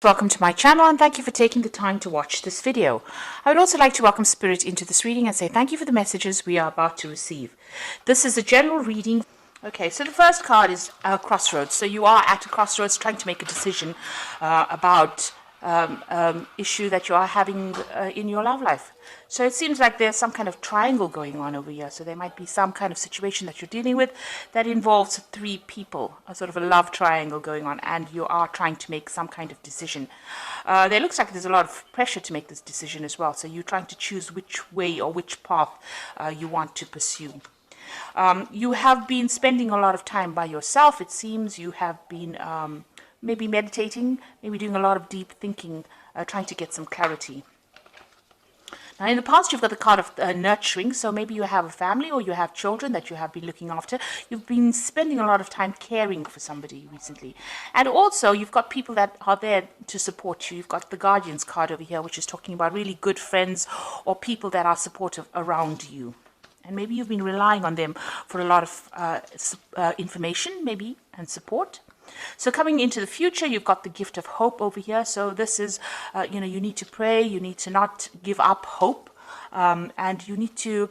Welcome to my channel and thank you for taking the time to watch this video. I would also like to welcome Spirit into this reading and say thank you for the messages we are about to receive. This is a general reading. Okay, so the first card is Crossroads. So you are at a crossroads trying to make a decision about issue that you are having in your love life. So it seems like there's some kind of triangle going on over here. So there might be some kind of situation that you're dealing with that involves three people, a sort of a love triangle going on, and you are trying to make some kind of decision. There looks like there's a lot of pressure to make this decision as well. So you're trying to choose which way or which path you want to pursue. You have been spending a lot of time by yourself. It seems you have been maybe meditating, maybe doing a lot of deep thinking, trying to get some clarity. Now, in the past, you've got the card of nurturing, so maybe you have a family or you have children that you have been looking after. You've been spending a lot of time caring for somebody recently. And also, you've got people that are there to support you. You've got the Guardians card over here, which is talking about really good friends or people that are supportive around you. And maybe you've been relying on them for a lot of information, maybe, and support. So coming into the future, you've got the gift of hope over here. So this is, you need to pray. You need to not give up hope. And you need to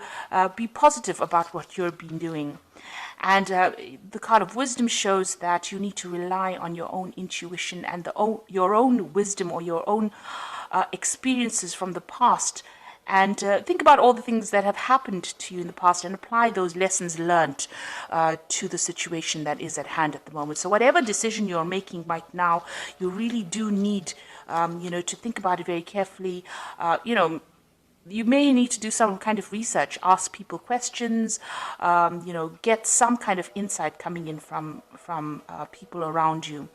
be positive about what you've been doing. And the card of wisdom shows that you need to rely on your own intuition and your own wisdom or your own experiences from the past. And think about all the things that have happened to you in the past and apply those lessons learned to the situation that is at hand at the moment. So whatever decision you're making right now, you really do need, to think about it very carefully. You may need to do some kind of research, ask people questions, get some kind of insight coming in from people around you.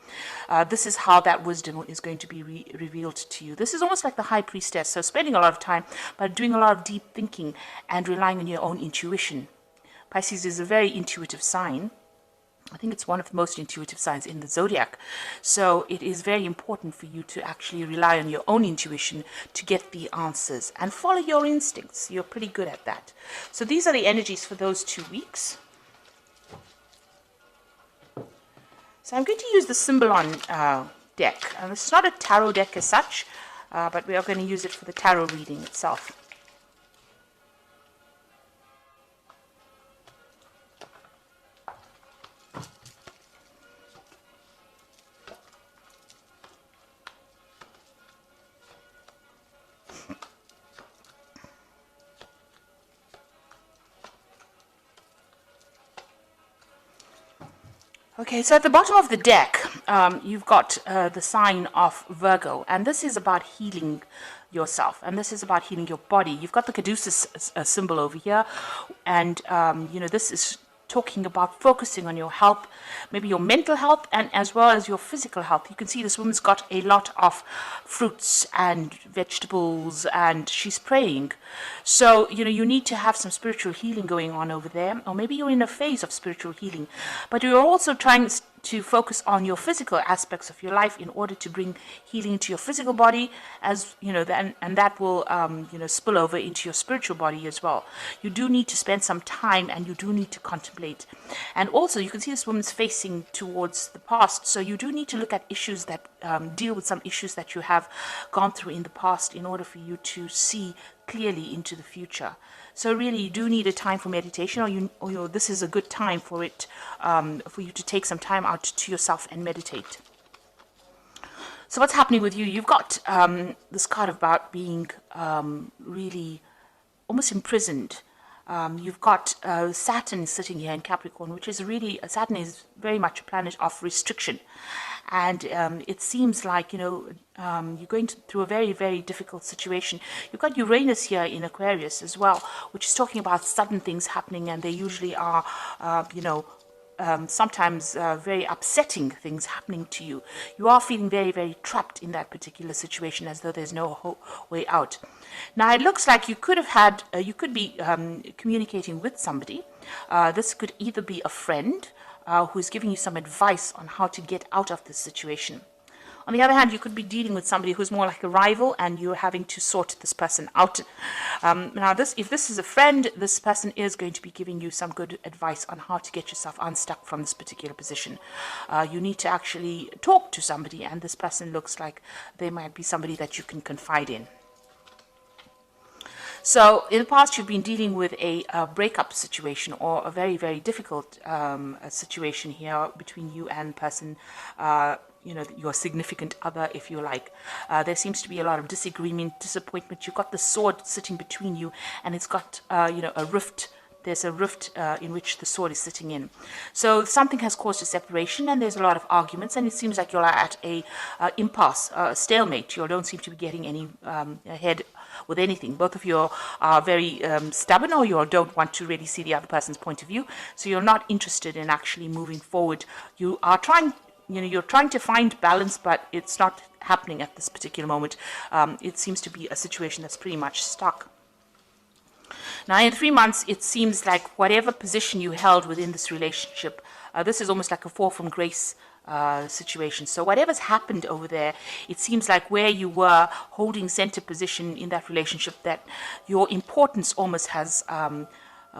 This is how that wisdom is going to be revealed to you. This is almost like the High Priestess, so spending a lot of time, but doing a lot of deep thinking and relying on your own intuition. Pisces is a very intuitive sign. I think it's one of the most intuitive signs in the zodiac. So it is very important for you to actually rely on your own intuition to get the answers and follow your instincts. You're pretty good at that. So these are the energies for those 2 weeks. So I'm going to use the Symbolon deck. And it's not a tarot deck as such, but we are going to use it for the tarot reading itself. Okay, so at the bottom of the deck, you've got the sign of Virgo, and this is about healing yourself, and this is about healing your body. You've got the caduceus symbol over here, and, this is talking about focusing on your health, maybe your mental health, and as well as your physical health. You can see this woman's got a lot of fruits and vegetables, and she's praying. So, you need to have some spiritual healing going on over there, or maybe you're in a phase of spiritual healing, but you're also trying to focus on your physical aspects of your life in order to bring healing to your physical body, as and that will spill over into your spiritual body as well. You do need to spend some time, and you do need to contemplate. And also, you can see this woman's facing towards the past, so you do need to look at issues that deal with some issues that you have gone through in the past in order for you to see clearly into the future. So really, you do need a time for meditation, or this is a good time for it, for you to take some time out to yourself and meditate. So what's happening with you? You've got this card about being really almost imprisoned. You've got Saturn sitting here in Capricorn, which is really, Saturn is very much a planet of restriction. And it seems like, you're going through a very, very difficult situation. You've got Uranus here in Aquarius as well, which is talking about sudden things happening, and they usually are, sometimes very upsetting things happening to you. You are feeling very, very trapped in that particular situation, as though there's no way out. Now, it looks like you could have had, you could be communicating with somebody. This could either be a friend who's giving you some advice on how to get out of this situation. On the other hand, you could be dealing with somebody who's more like a rival, and you're having to sort this person out. Now, if this is a friend, this person is going to be giving you some good advice on how to get yourself unstuck from this particular position. You need to actually talk to somebody, and this person looks like they might be somebody that you can confide in. So in the past, you've been dealing with a breakup situation, or a very, very difficult situation here between you and person, your significant other, if you like. There seems to be a lot of disagreement, disappointment. You've got the sword sitting between you, and it's got, a rift. There's a rift in which the sword is sitting in. So something has caused a separation, and there's a lot of arguments, and it seems like you're at a impasse, a stalemate. You don't seem to be getting any ahead with anything. Both of you are very stubborn, or you don't want to really see the other person's point of view. So you're not interested in actually moving forward. You are trying, you're trying to find balance, but it's not happening at this particular moment. It seems to be a situation that's pretty much stuck. Now, in 3 months, it seems like whatever position you held within this relationship, this is almost like a fall from grace situation. So whatever's happened over there, it seems like where you were holding center position in that relationship, that your importance almost has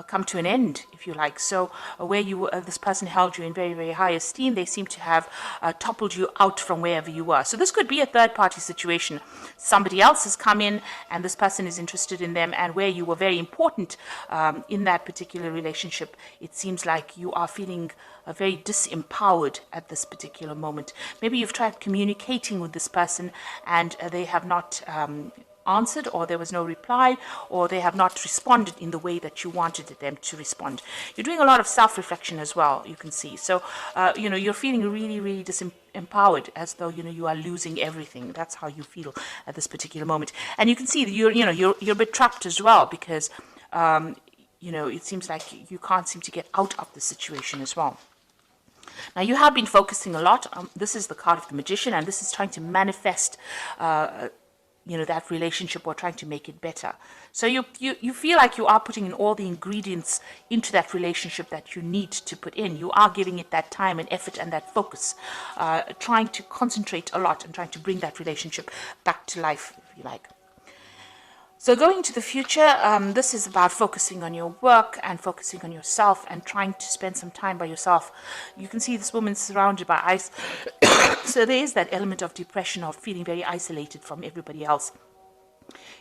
come to an end, if you like. So where you were, this person held you in very, very high esteem, they seem to have toppled you out from wherever you were. So this could be a third-party situation. Somebody else has come in, and this person is interested in them, and where you were very important in that particular relationship, it seems like you are feeling very disempowered at this particular moment. Maybe you've tried communicating with this person, and they have not answered, or there was no reply, or they have not responded in the way that you wanted them to respond. You're doing a lot of self-reflection as well, you can see. So, you're feeling really, really disempowered, as though, you are losing everything. That's how you feel at this particular moment. And you can see that you're a bit trapped as well, because, it seems like you can't seem to get out of the situation as well. Now, you have been focusing a lot. This is the card of the Magician, and this is trying to manifest that relationship, or trying to make it better. So you feel like you are putting in all the ingredients into that relationship that you need to put in. You are giving it that time and effort and that focus, trying to concentrate a lot and trying to bring that relationship back to life, if you like. So going into the future, this is about focusing on your work and focusing on yourself and trying to spend some time by yourself. You can see this woman surrounded by ice. So there is that element of depression, of feeling very isolated from everybody else.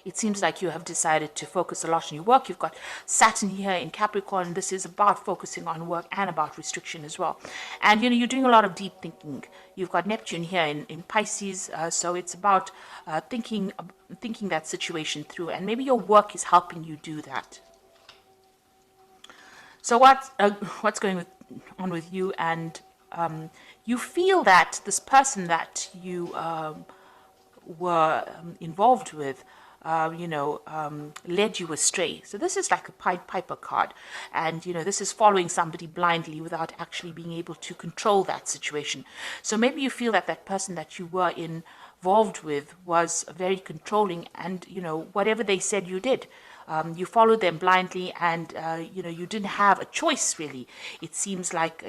It seems like you have decided to focus a lot on your work. You've got Saturn here in Capricorn. This is about focusing on work and about restriction as well. And, you're doing a lot of deep thinking. You've got Neptune here in Pisces. So it's about thinking that situation through. And maybe your work is helping you do that. So what's going on with you? And you feel that this person that you were involved with, led you astray. So this is like a Pied Piper card. And, this is following somebody blindly without actually being able to control that situation. So maybe you feel that that person that you were involved with was very controlling, and, whatever they said, you did. You followed them blindly, and, you didn't have a choice, really. It seems like,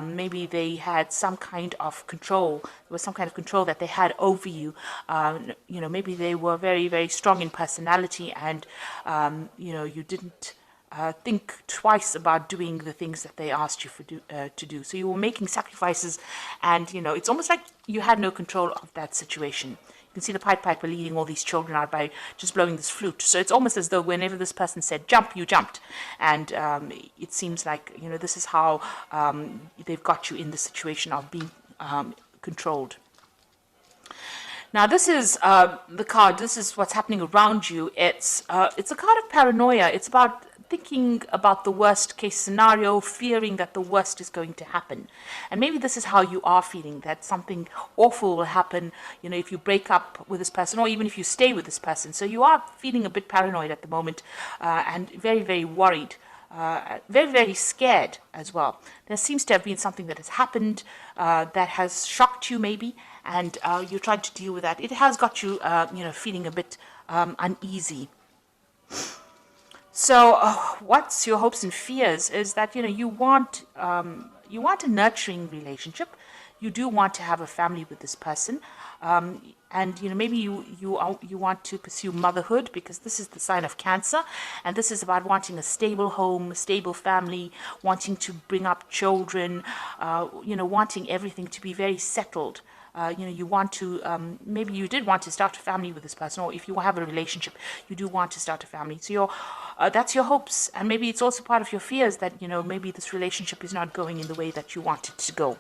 maybe they had some kind of control. There was some kind of control that they had over you. Maybe they were very, very strong in personality, and, you didn't think twice about doing the things that they asked you to do. So you were making sacrifices, and, it's almost like you had no control of that situation. You can see the Pied Piper leading all these children out by just blowing this flute. So it's almost as though whenever this person said jump, you jumped. And it seems like, this is how they've got you in the situation of being controlled. Now, this is the card. This is what's happening around you. It's a card of paranoia. It's about thinking about the worst case scenario, fearing that the worst is going to happen. And maybe this is how you are feeling, that something awful will happen, if you break up with this person, or even if you stay with this person. So you are feeling a bit paranoid at the moment, and very, very worried. Very, very scared as well. There seems to have been something that has happened that has shocked you, maybe, and you're trying to deal with that. It has got you, feeling a bit uneasy. So, what's your hopes and fears is that you want a nurturing relationship. you do want to have a family with this person. And maybe you want to pursue motherhood, because this is the sign of Cancer, and this is about wanting a stable home, a stable family, wanting to bring up children, wanting everything to be very settled. You want to, maybe you did want to start a family with this person, or if you have a relationship, you do want to start a family. So that's your hopes, and maybe it's also part of your fears that, maybe this relationship is not going in the way that you want it to go.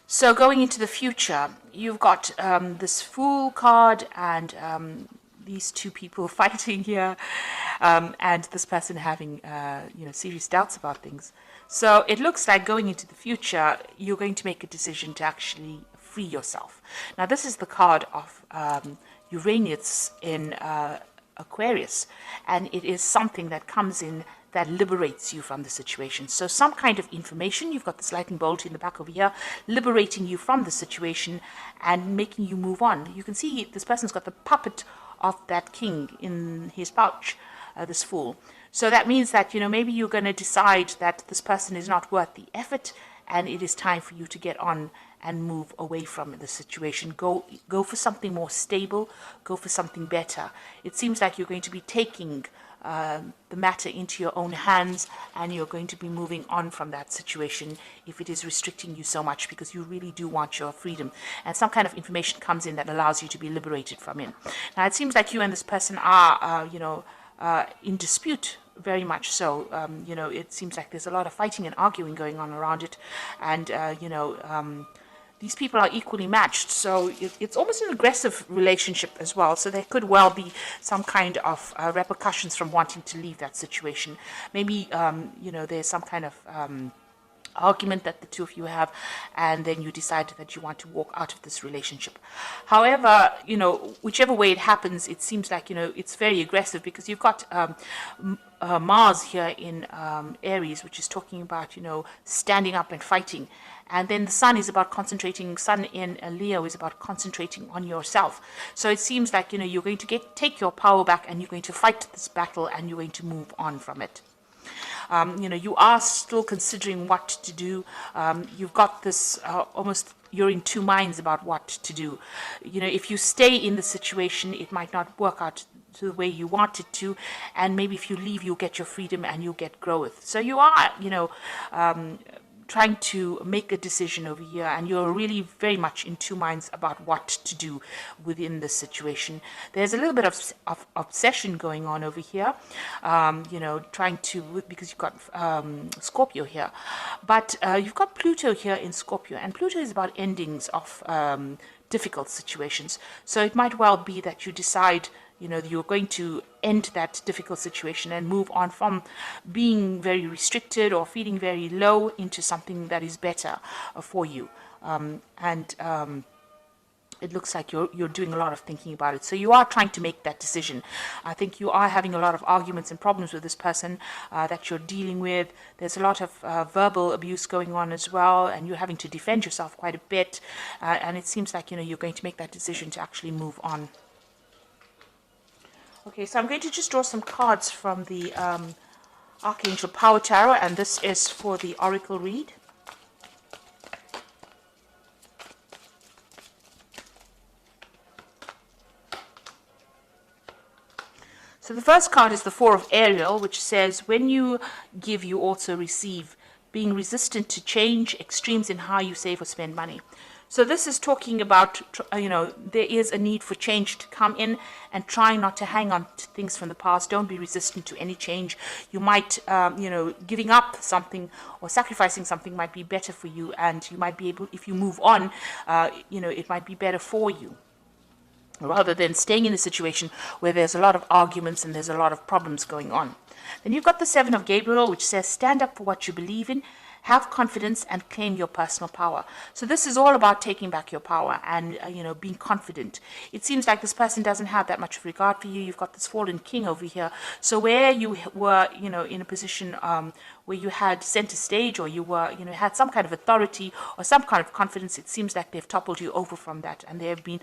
So going into the future, you've got this Fool card and these two people fighting here, and this person having serious doubts about things. So it looks like going into the future, you're going to make a decision to actually free yourself. Now this is the card of Uranus in Aquarius, and it is something that comes in that liberates you from the situation. So some kind of information, you've got this lightning bolt in the back over here, liberating you from the situation and making you move on. You can see this person's got the puppet of that king in his pouch, this Fool. So that means that, maybe you're going to decide that this person is not worth the effort, and it is time for you to get on and move away from the situation. Go for something more stable, go for something better. It seems like you're going to be taking the matter into your own hands, and you're going to be moving on from that situation if it is restricting you so much, because you really do want your freedom, and some kind of information comes in that allows you to be liberated from it. Now it seems like you and this person are in dispute, very much so. It seems like there's a lot of fighting and arguing going on around it, and these people are equally matched, so it's almost an aggressive relationship as well. So there could well be some kind of repercussions from wanting to leave that situation. Maybe there's some kind of argument that the two of you have, and then you decide that you want to walk out of this relationship. However, whichever way it happens, it seems like it's very aggressive, because you've got Mars here in Aries, which is talking about standing up and fighting. And then the Sun is about concentrating. Sun in Leo is about concentrating on yourself. So it seems like you're going to take your power back, and you're going to fight this battle, and you're going to move on from it. You are still considering what to do. You've got this almost, you're in two minds about what to do. If you stay in the situation, it might not work out to the way you want it to, and maybe if you leave, you'll get your freedom and you'll get growth. So you are, trying to make a decision over here, and you're really very much in two minds about what to do within this situation. There's a little bit of obsession going on over here, trying to, because you've got Scorpio here, but you've got Pluto here in Scorpio, and Pluto is about endings of difficult situations. So it might well be that you decide you're going to end that difficult situation and move on from being very restricted or feeling very low into something that is better for you. It looks like you're doing a lot of thinking about it. So you are trying to make that decision. I think you are having a lot of arguments and problems with this person that you're dealing with. There's a lot of verbal abuse going on as well, and you're having to defend yourself quite a bit. And it seems like you're going to make that decision to actually move on. Okay, so I'm going to just draw some cards from the Archangel Power Tarot, and this is for the Oracle read. So the first card is the Four of Ariel, which says, when you give, you also receive, being resistant to change, extremes in how you save or spend money. So this is talking about, there is a need for change to come in, and try not to hang on to things from the past. Don't be resistant to any change. You might, giving up something or sacrificing something might be better for you, and you might be able, if you move on, it might be better for you, rather than staying in a situation where there's a lot of arguments and there's a lot of problems going on. Then you've got the Seven of Gabriel, which says, stand up for what you believe in, have confidence, and claim your personal power. So this is all about taking back your power and, being confident. It seems like this person doesn't have that much regard for you. You've got this fallen king over here. So where you were, in a position where you had center stage, or you were, had some kind of authority or some kind of confidence. It seems like they've toppled you over from that, and they have been,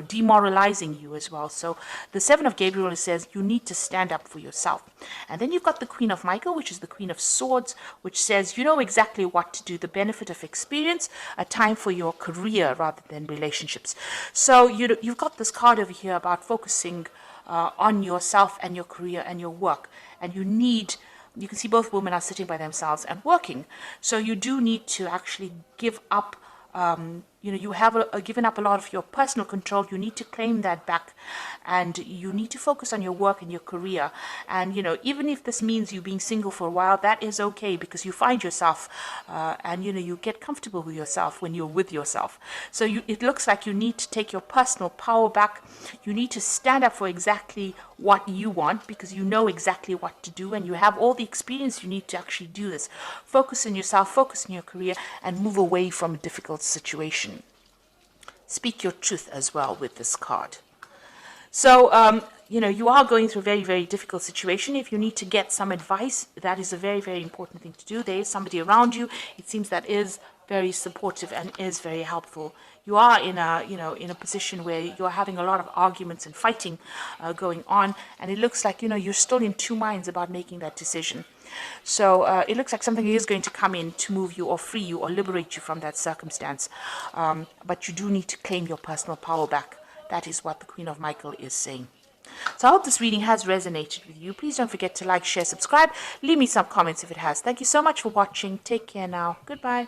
demoralizing you as well. So the Seven of Gabriel says you need to stand up for yourself. And then you've got the Queen of Michael, which is the Queen of Swords, which says you know exactly what to do, the benefit of experience, a time for your career rather than relationships. So you've got this card over here about focusing on yourself and your career and your work. And you can see both women are sitting by themselves and working. So you do need to actually give up. You have given up a lot of your personal control. You need to claim that back, and you need to focus on your work and your career. And even if this means you being single for a while, that is okay, because you find yourself, and you get comfortable with yourself when you're with yourself. So it looks like you need to take your personal power back. You need to stand up for exactly what you want, because you know exactly what to do, and you have all the experience you need to actually do this. Focus on yourself, focus on your career, and move away from a difficult situation. Speak your truth as well with this card. So, you are going through a very, very difficult situation. If you need to get some advice, that is a very, very important thing to do. There is somebody around you, it seems, that is very supportive and is very helpful. You are in a position where you're having a lot of arguments and fighting going on, and it looks like, you're still in two minds about making that decision. So it looks like something is going to come in to move you or free you or liberate you from that circumstance. But you do need to claim your personal power back. That is what the Queen of Michael is saying. So I hope this reading has resonated with you. Please don't forget to like, share, subscribe. Leave me some comments if it has. Thank you so much for watching. Take care now. Goodbye.